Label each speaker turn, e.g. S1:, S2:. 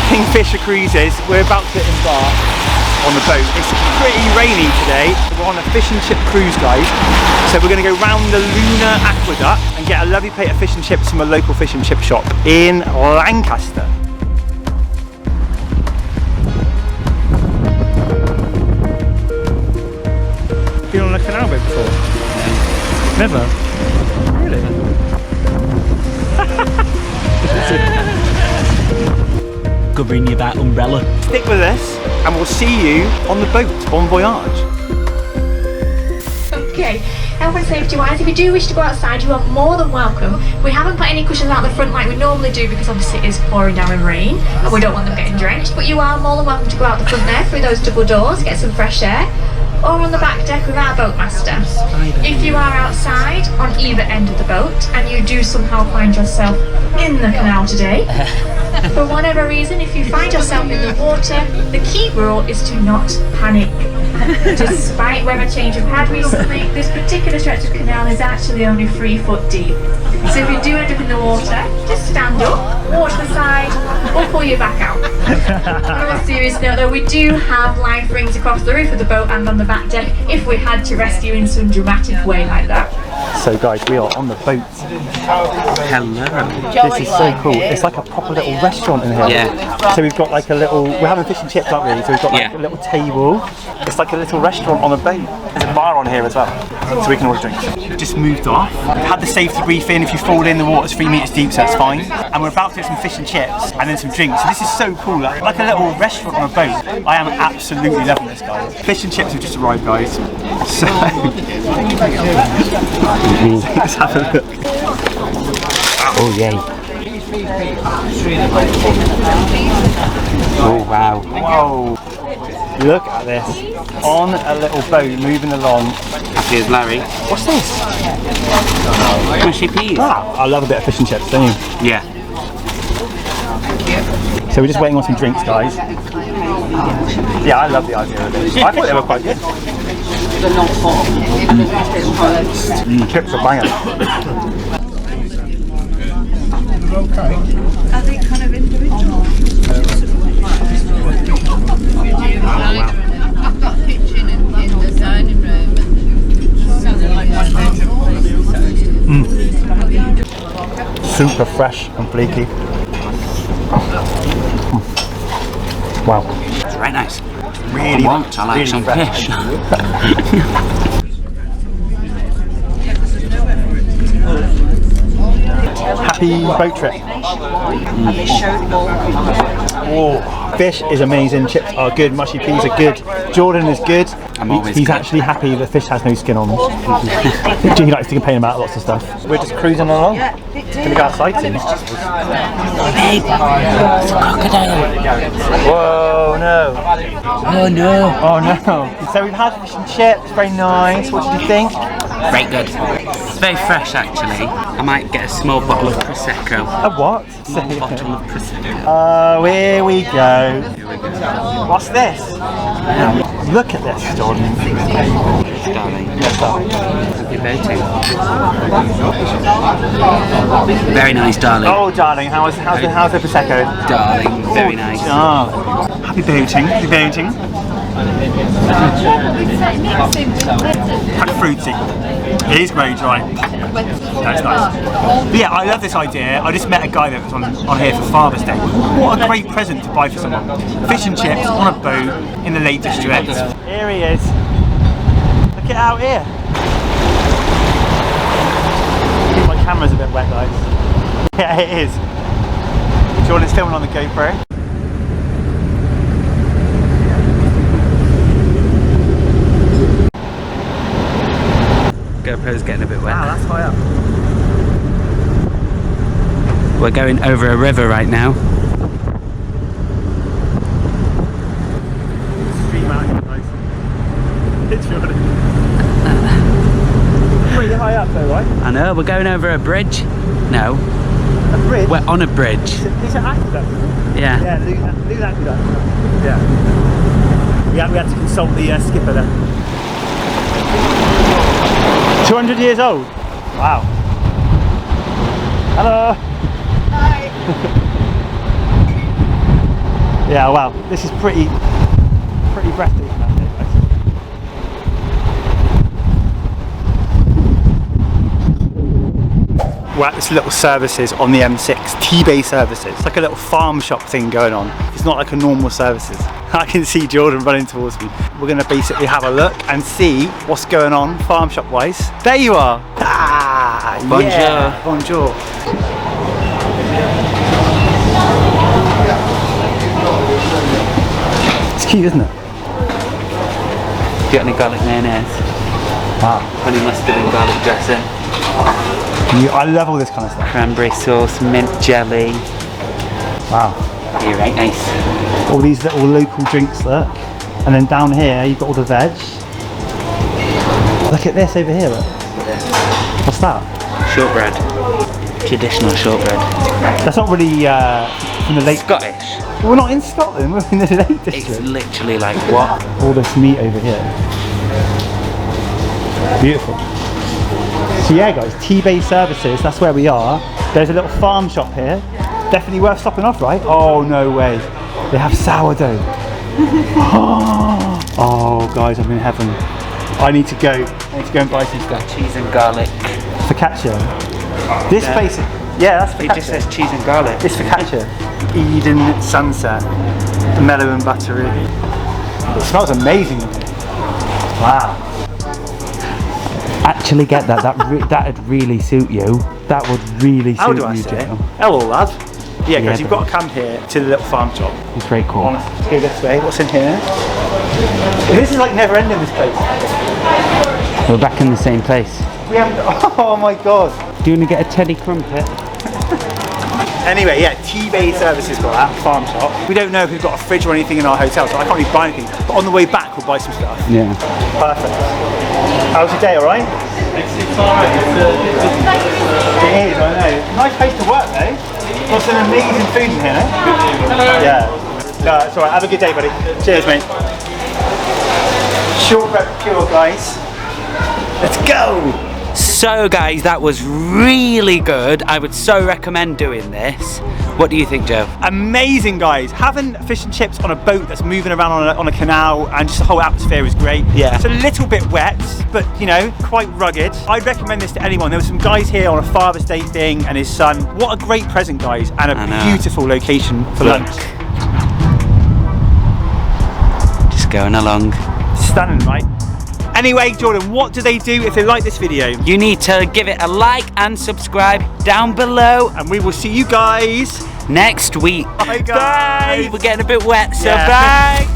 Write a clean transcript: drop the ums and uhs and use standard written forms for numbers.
S1: Kingfisher Cruises. We're about to embark on the boat. It's pretty rainy today. We're on a fish and chip cruise, guys. So we're going to go round the Lune Aqueduct and get a lovely plate of fish and chips from a local fish and chip shop in Lancaster. Been on a canal boat before? Never? Really?
S2: Could bring you that umbrella.
S1: Stick with us and we'll see you on the boat, bon voyage.
S3: Okay, health and safety wise, if you do wish to go outside, you are more than welcome. We haven't put any cushions out the front like we normally do because obviously it is pouring down with rain and we don't want them getting drenched, but you are more than welcome to go out the front there through those double doors, get some fresh air, or on the back deck with our boatmaster. If you are outside on either end of the boat and you do somehow find yourself in the canal today, for whatever reason, if you find yourself in the water, the key rule is to not panic. Despite weather change we've had recently, this particular stretch of canal is actually only 3 foot deep. So if you do end up in the water, just stand up, walk to the side, or pull your back out. On a serious note though, we do have life rings across the roof of the boat and on the back deck if we had to rescue in some dramatic way like that.
S1: So guys, we are on the boat.
S2: Hello.
S1: This is so cool. It's like a proper little restaurant in here.
S2: Yeah.
S1: So we've got like a little, we're having fish and chips, aren't we? So we've got like a little table. It's like a little restaurant on a boat. There's a bar on here as well, so we can order drinks. We've just moved off. We've had the safety briefing. If you fall in, the water's 3 meters deep, so it's fine. And we're about to get some fish and chips and then some drinks. So this is so cool, like a little restaurant on a boat. I am absolutely loving this, guys. Fish and chips have just arrived, guys. So let's have a look.
S2: Oh yay. Oh wow.
S1: Whoa. Look at this. On a little boat moving along.
S2: Here's Larry.
S1: What's this?
S2: Mushy peas.
S1: Ah, I love a bit of fish and chips, don't you?
S2: Yeah.
S1: So we're just waiting on some drinks, guys. Yeah, I love the idea of this. I thought they were quite good. Chips are banging.
S4: Are they kind of individual? I've got a kitchen in the dining room.
S1: Super fresh and flaky. Wow.
S2: It's very nice.
S1: Really,
S2: I like
S1: really
S2: some
S1: fresh.
S2: fish.
S1: Happy boat trip. Oh, fish is amazing, chips are good, mushy peas are good, Jordan is good. He's actually happy that fish has no skin on. He likes to complain about lots of stuff. We're just cruising along. Gonna go outside soon.
S2: Hey, it's a crocodile.
S1: Whoa, no.
S2: Oh no.
S1: Oh no. So we've had fish and chips, very nice. What did you think?
S2: Very good. It's very fresh actually. I might get a small bottle of Prosecco.
S1: A what?
S2: Small bottle of Prosecco.
S1: Oh, here we go. What's this? Look at this, Jordan.
S2: Darling.
S1: Yes, darling.
S2: Happy boating. Very nice, darling.
S1: Oh, darling, how's the Prosecco?
S2: Darling, very nice.
S1: Oh, happy boating, happy boating. Kind of fruity. It is very dry. That's nice. But yeah, I love this idea. I just met a guy that was on here for Father's Day. What a great present to buy for someone. Fish and chips on a boat in the Lake District. Here he is. Look at out here. I think my camera's a bit wet, guys. Yeah, it is. Jordan's filming on the GoPro.
S2: GoPro's getting a bit wet.
S1: Wow, that's high up.
S2: We're going over a river right now.
S1: Stream out, guys. It's Jordan. Pretty high up though, right?
S2: I know, we're going over a bridge. No,
S1: A bridge?
S2: we're on a bridge.
S1: It's an aqueduct.
S2: Yeah.
S1: Yeah, Lune Aqueduct. Yeah. We had to consult the skipper there. 200 years old? Wow. Hello.
S4: Hi.
S1: Yeah, wow, this is pretty breathtaking out here, guys. We're at this little services on the M6, T-Bay services. It's like a little farm shop thing going on. It's not like a normal services. I can see Jordan running towards me. We're gonna basically have a look and see what's going on farm shop wise. There you are. Ah,
S2: Bonjour.
S1: Yeah. Bonjour. It's cute, isn't it?
S2: Got any garlic mayonnaise?
S1: Wow.
S2: Honey mustard and garlic dressing.
S1: I love all this kind of stuff.
S2: Cranberry sauce, mint jelly.
S1: Wow.
S2: You're right, nice.
S1: All these little local drinks, look. And then down here, you've got all the veg. Look at this over here, look. What's that?
S2: Shortbread. Traditional shortbread.
S1: That's not really from the Lake.
S2: Scottish.
S1: We're not in Scotland, we're in the Lake District.
S2: It's literally like what?
S1: All this meat over here. Beautiful. So yeah guys, T-Bay services, that's where we are. There's a little farm shop here. Definitely worth stopping off, right? Oh, no way. They have sourdough. Oh guys, I'm in heaven. I need to go and buy some stuff.
S2: Cheese and garlic.
S1: Focaccia. This place, yeah, that's focaccia.
S2: It just says cheese and garlic.
S1: It's focaccia. Eden Sunset. Mellow and buttery. It smells amazing. Wow.
S2: Actually get that. That'd really suit you. That would really suit you.
S1: How do I say it? Hello, lad. Yeah, guys, you've got to come here to the little farm shop.
S2: It's very cool.
S1: Honestly, let's go this way. What's in here? This is like never ending, this place.
S2: We're back in the same place.
S1: We haven't. Oh my god.
S2: Do you want to get a Teddy Crumpet?
S1: Anyway, yeah, T-Bay services got that farm shop. We don't know if we've got a fridge or anything in our hotel, so I can't really buy anything. But on the way back, we'll buy some stuff.
S2: Yeah.
S1: Perfect. How's your day, alright? It's alright. It is, I know. Nice place to work, though. Got some amazing food in here, eh? Yeah. No, it's alright. Have a good day, buddy. Cheers, mate. Shortbread cure, guys. Let's go!
S2: So guys, that was really good. I would so recommend doing this. What do you think, Joe?
S1: Amazing, guys. Having fish and chips on a boat that's moving around on a canal, and just the whole atmosphere is great.
S2: Yeah.
S1: It's a little bit wet, but you know, quite rugged. I'd recommend this to anyone. There were some guys here on a Father's Day thing and his son. What a great present, guys, and a beautiful location for lunch.
S2: Just going along.
S1: Stunning, right? Anyway, Jordan, what do they do if they like this video?
S2: You need to give it a like and subscribe down below.
S1: And we will see you guys
S2: next week.
S1: Bye, guys.
S2: Bye. We're getting a bit wet, so
S1: Yeah.
S2: bye.